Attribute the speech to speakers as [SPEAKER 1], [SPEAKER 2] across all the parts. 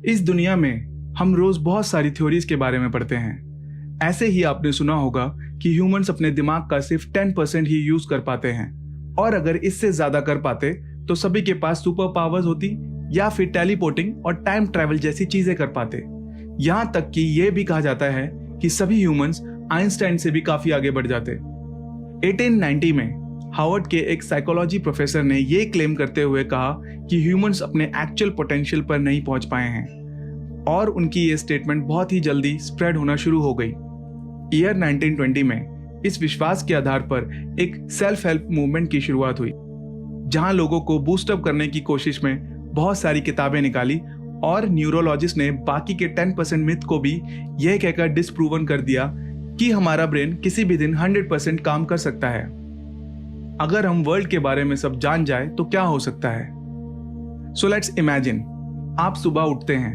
[SPEAKER 1] इस दुनिया में हम रोज बहुत सारी थ्योरीज के बारे में पढ़ते हैं। ऐसे ही आपने सुना होगा कि ह्यूमंस अपने दिमाग का सिर्फ 10% ही यूज कर पाते हैं, और अगर इससे ज्यादा कर पाते तो सभी के पास सुपर पावर्स होती या फिर टेलीपोर्टिंग और टाइम ट्रैवल जैसी चीजें कर पाते। यहाँ तक कि यह भी कहा जाता है कि सभी ह्यूमंस आइंस्टाइन से भी काफी आगे बढ़ जाते। 1890 में हार्वर्ड के एक साइकोलॉजी प्रोफेसर ने यह क्लेम करते हुए कहा कि ह्यूमंस अपने एक्चुअल पोटेंशियल पर नहीं पहुंच पाए हैं, और उनकी यह स्टेटमेंट बहुत ही जल्दी स्प्रेड होना शुरू हो गई। ईयर 1920 में इस विश्वास के आधार पर एक सेल्फ हेल्प मूवमेंट की शुरुआत हुई, जहां लोगों को बूस्टअप करने की कोशिश में बहुत सारी किताबें निकाली, और न्यूरोलॉजिस्ट ने बाकी के 10% मिथ को भी यह कहकर डिसप्रूवन कर दिया कि हमारा ब्रेन किसी भी दिन 100% काम कर सकता है। अगर हम वर्ल्ड के बारे में सब जान जाए तो क्या हो सकता है। सो लेट्स इमेजिन, आप सुबह उठते हैं,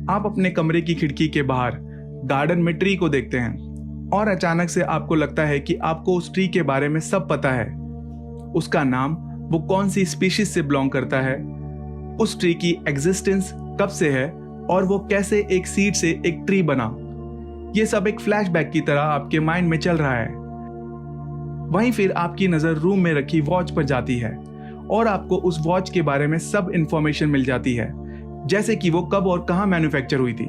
[SPEAKER 1] आप अपने कमरे की खिड़की के बाहर गार्डन में ट्री को देखते हैं, और अचानक से आपको लगता है कि आपको उस ट्री के बारे में सब पता है। उसका नाम, वो कौन सी स्पीशीज से बिलोंग करता है, उस ट्री की एग्जिस्टेंस कब से है, और वो कैसे एक सीड से एक ट्री बना। ये सब एक फ्लैशबैक की तरह आपके माइंड में चल रहा है। वहीं फिर आपकी नजर रूम में रखी वॉच पर जाती है, और आपको उस वॉच के बारे में सब इंफॉर्मेशन मिल जाती है, जैसे कि वो कब और कहां मैन्युफैक्चर हुई थी।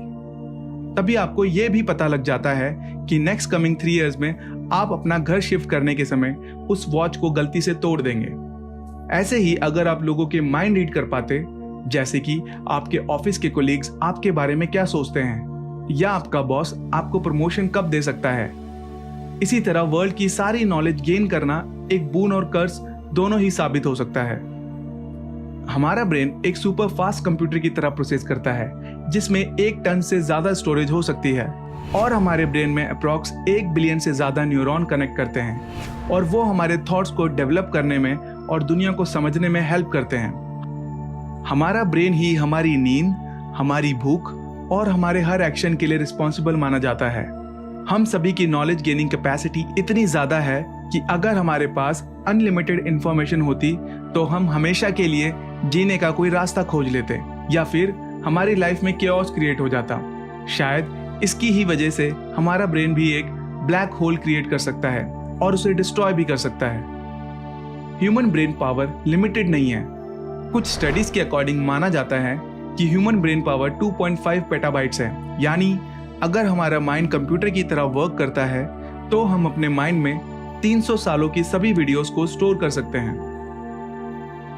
[SPEAKER 1] तभी आपको यह भी पता लग जाता है कि नेक्स्ट कमिंग 3 इयर्स में आप अपना घर शिफ्ट करने के समय उस वॉच को गलती से तोड़ देंगे। ऐसे ही अगर आप लोगों के माइंड रीड कर पाते, जैसे कि आपके ऑफिस के कोलीग्स आपके बारे में क्या सोचते हैं, या आपका बॉस आपको प्रमोशन कब दे सकता है, इसी तरह वर्ल्ड की सारी नॉलेज गेन करना एक बून और कर्स दोनों ही साबित हो सकता है। हमारा ब्रेन एक सुपर फास्ट कंप्यूटर की तरह प्रोसेस करता है, जिसमें 1 टन से ज्यादा स्टोरेज हो सकती है, और हमारे ब्रेन में अप्रॉक्स 1 बिलियन से ज्यादा न्यूरॉन कनेक्ट करते हैं, और वो हमारे थॉट्स को डेवलप करने में और दुनिया को समझने में हेल्प करते हैं। हमारा ब्रेन ही हमारी नींद, हमारी भूख और हमारे हर एक्शन के लिए रिस्पॉन्सिबल माना जाता है। हम सभी की नॉलेज गेनिंग कैपेसिटी इतनी ज्यादा है कि अगर हमारे पास अनलिमिटेड इंफॉर्मेशन होती तो हम हमेशा के लिए जीने का कोई रास्ता खोज लेते, या फिर हमारी लाइफ में केओस क्रिएट हो जाता। शायद इसकी ही वजह से हमारा ब्रेन भी एक ब्लैक होल क्रिएट कर सकता है और उसे डिस्ट्रॉय भी कर सकता है। ह्यूमन ब्रेन पावर लिमिटेड नहीं है। कुछ स्टडीज के अकॉर्डिंग माना जाता है कि ह्यूमन ब्रेन पावर 2.5 पेटाबाइट्स है, यानी अगर हमारा माइंड कंप्यूटर की तरह वर्क करता है तो हम अपने माइंड में 300 सालों की सभी वीडियोस को स्टोर कर सकते हैं।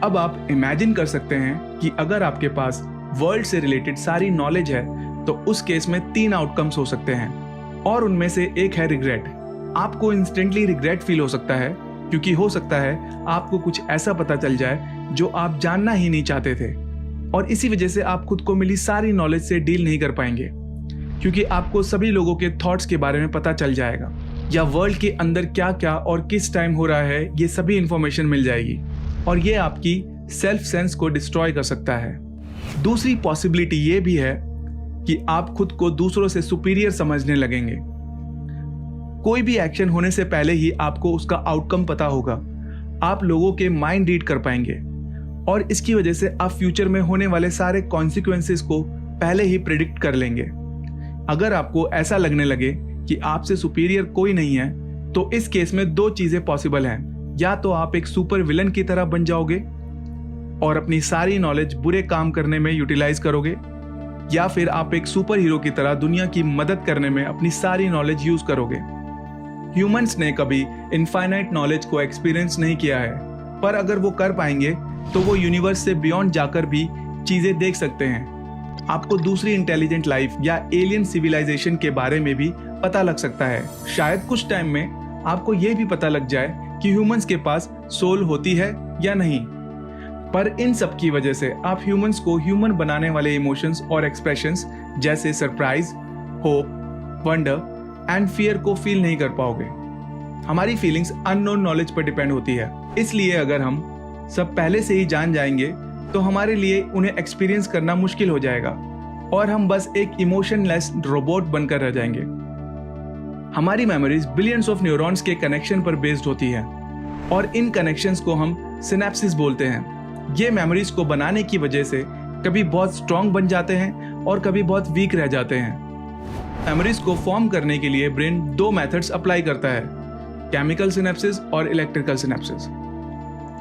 [SPEAKER 1] अब आप इमेजिन कर सकते हैं कि अगर आपके पास वर्ल्ड से रिलेटेड सारी नॉलेज है तो उस केस में 3 आउटकम्स हो सकते हैं, और उनमें से एक है रिग्रेट। आपको इंस्टेंटली रिग्रेट फील हो सकता है, क्योंकि हो सकता है आपको कुछ ऐसा पता चल जाए जो आप जानना ही नहीं चाहते थे, और इसी वजह से आप खुद को मिली सारी नॉलेज से डील नहीं कर पाएंगे, क्योंकि आपको सभी लोगों के थॉट्स के बारे में पता चल जाएगा, या वर्ल्ड के अंदर क्या क्या और किस टाइम हो रहा है ये सभी इंफॉर्मेशन मिल जाएगी, और ये आपकी सेल्फ सेंस को डिस्ट्रॉय कर सकता है। दूसरी पॉसिबिलिटी ये भी है कि आप खुद को दूसरों से सुपीरियर समझने लगेंगे। कोई भी एक्शन होने से पहले ही आपको उसका आउटकम पता होगा। आप लोगों के माइंड रीड कर पाएंगे, और इसकी वजह से आप फ्यूचर में होने वाले सारे कॉन्सिक्वेंसेस को पहले ही प्रिडिक्ट कर लेंगे। अगर आपको ऐसा लगने लगे कि आपसे सुपीरियर कोई नहीं है, तो इस केस में 2 चीजें पॉसिबल हैं। या तो आप एक सुपर विलन की तरह बन जाओगे और अपनी सारी नॉलेज बुरे काम करने में यूटिलाइज करोगे, या फिर आप एक सुपर हीरो की तरह दुनिया की मदद करने में अपनी सारी नॉलेज यूज करोगे। ह्यूमंस ने कभी इनफाइनाइट नॉलेज को एक्सपीरियंस नहीं किया है, पर अगर वो कर पाएंगे तो वो यूनिवर्स से बियॉन्ड जाकर भी चीजें देख सकते हैं। आपको दूसरी इंटेलिजेंट लाइफ या एलियन सिविलाइजेशन के बारे में भी पता लग सकता है। शायद कुछ टाइम में आपको यह भी पता लग जाए कि ह्यूमंस के पास सोल होती है या नहीं। पर इन सब की वजह से आप ह्यूमंस को ह्यूमन बनाने वाले इमोशंस और एक्सप्रेशंस जैसे surprise, hope, wonder and fear को फील नहीं कर पाओगे। हमारी फीलिंग्स अननोन नॉलेज पर डिपेंड होती है, इसलिए अगर हम सब पहले से ही जान जाएंगे तो हमारे लिए उन्हें एक्सपीरियंस करना मुश्किल हो जाएगा, और हम बस एक इमोशनलेस रोबोट बनकर रह जाएंगे। हमारी मेमोरीज बिलियंस ऑफ न्यूरॉन्स के कनेक्शन पर बेस्ड होती है, और इन कनेक्शंस को हम सिनेप्सिस बोलते हैं। ये मेमोरीज को बनाने की वजह से कभी बहुत स्ट्रांग बन जाते हैं और कभी बहुत वीक रह जाते हैं। मेमोरीज को फॉर्म करने के लिए ब्रेन 2 मेथड्स अप्लाई करता है, केमिकल सिनेप्सिस और इलेक्ट्रिकल सिनेप्सिस।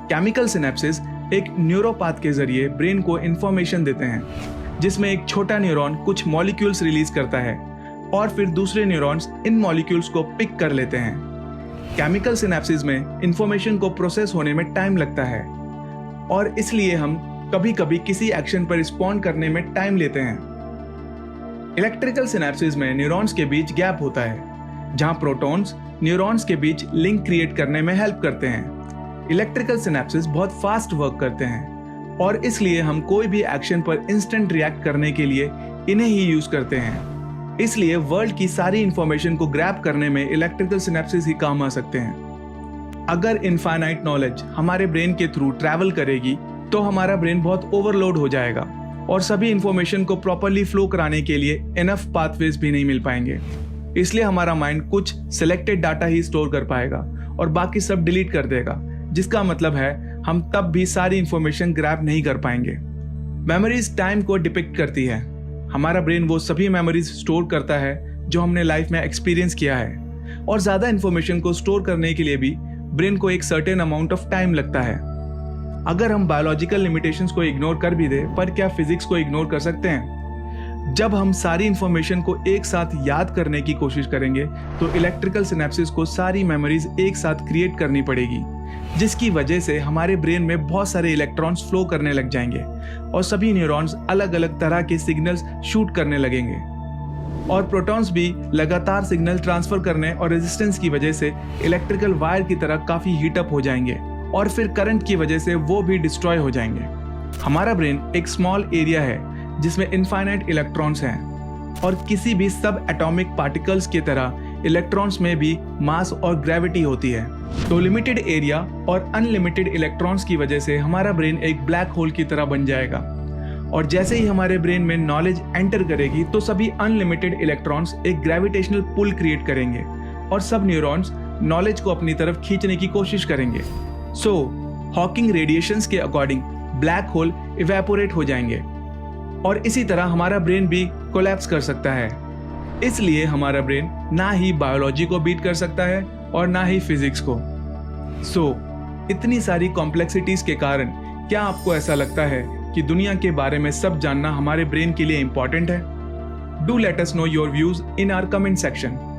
[SPEAKER 1] केमिकल सिनेप्सिस एक न्यूरोपाथ के जरिए ब्रेन को इंफॉर्मेशन देते हैं, जिसमें एक छोटा न्यूरॉन कुछ मॉलिक्यूल्स रिलीज करता है और फिर दूसरे न्यूरॉन्स इन मॉलिक्यूल्स को पिक कर लेते हैं। केमिकल सिनेप्सिस में इंफॉर्मेशन को प्रोसेस होने में टाइम लगता है और इसलिए हम कभी-कभी किसी एक्शन पर रिस्पॉन्ड करने में टाइम लेते हैं। इलेक्ट्रिकल सिनेप्सिस में न्यूरॉन्स के बीच गैप होता है, जहां प्रोटॉन्स न्यूरॉन्स के बीच लिंक क्रिएट करने में हेल्प करते हैं। इलेक्ट्रिकल सिनेप्सिस बहुत फास्ट वर्क करते हैं और इसलिए हम कोई भी एक्शन पर इंस्टेंट रिएक्ट करने के लिए इन्हें ही यूज करते हैं। इसलिए वर्ल्ड की सारी इंफॉर्मेशन को ग्रैब करने में इलेक्ट्रिकल सिनेप्सिस ही काम आ सकते हैं। अगर इनफाइनाइट नॉलेज हमारे ब्रेन के थ्रू ट्रैवल करेगी तो हमारा ब्रेन बहुत ओवरलोड हो जाएगा और सभी इंफॉर्मेशन को प्रॉपरली फ्लो कराने के लिए इनफ पाथवेज भी नहीं मिल पाएंगे। इसलिए हमारा माइंड कुछ सिलेक्टेड डाटा ही स्टोर कर पाएगा और बाकी सब डिलीट कर देगा, जिसका मतलब है हम तब भी सारी इंफॉर्मेशन ग्रैब नहीं कर पाएंगे। मेमोरीज टाइम को डिपिक्ट करती है। हमारा ब्रेन वो सभी मेमोरीज स्टोर करता है जो हमने लाइफ में एक्सपीरियंस किया है और ज्यादा इंफॉर्मेशन को स्टोर करने के लिए भी ब्रेन को एक सर्टेन अमाउंट ऑफ टाइम लगता है। अगर हम बायोलॉजिकल लिमिटेशंस को इग्नोर कर भी दे, पर क्या फिजिक्स को इग्नोर कर सकते हैं? जब हम सारी इंफॉर्मेशन को एक साथ याद करने की कोशिश करेंगे तो इलेक्ट्रिकल सिनेप्सिस को सारी मेमोरीज एक साथ क्रिएट करनी पड़ेगी, जिसकी वजह से हमारे ब्रेन में बहुत सारे इलेक्ट्रॉन्स फ्लो करने लग जाएंगे और सभी न्यूरॉन्स अलग अलग तरह के सिग्नल्स शूट करने लगेंगे और प्रोटॉन्स भी लगातार सिग्नल ट्रांसफर करने और रेजिस्टेंस की वजह से इलेक्ट्रिकल वायर की तरह काफी हीटअप हो जाएंगे और फिर करंट की वजह से वो भी डिस्ट्रॉय हो जाएंगे। हमारा ब्रेन एक स्मॉल एरिया है जिसमें इनफाइनाइट इलेक्ट्रॉन्स हैं और किसी भी सब एटॉमिक पार्टिकल्स की तरह इलेक्ट्रॉन्स में भी मास और ग्रेविटी होती है। तो लिमिटेड एरिया और अनलिमिटेड इलेक्ट्रॉन्स की वजह से हमारा ब्रेन एक ब्लैक होल की तरह बन जाएगा और जैसे ही हमारे ब्रेन में नॉलेज एंटर करेगी तो सभी अनलिमिटेड इलेक्ट्रॉन्स एक ग्रेविटेशनल पुल क्रिएट करेंगे और सब न्यूरॉन्स नॉलेज को अपनी तरफ खींचने की कोशिश करेंगे। सो हॉकिंग रेडिएशंस के अकॉर्डिंग ब्लैक होल इवेपोरेट हो जाएंगे और इसी तरह हमारा ब्रेन भी कोलैप्स कर सकता है। इसलिए हमारा ब्रेन ना ही बायोलॉजी को बीट कर सकता है और ना ही फिजिक्स को। इतनी सारी कॉम्प्लेक्सिटीज के कारण क्या आपको ऐसा लगता है कि दुनिया के बारे में सब जानना हमारे ब्रेन के लिए इंपॉर्टेंट है? Do let us know your views in our comment section.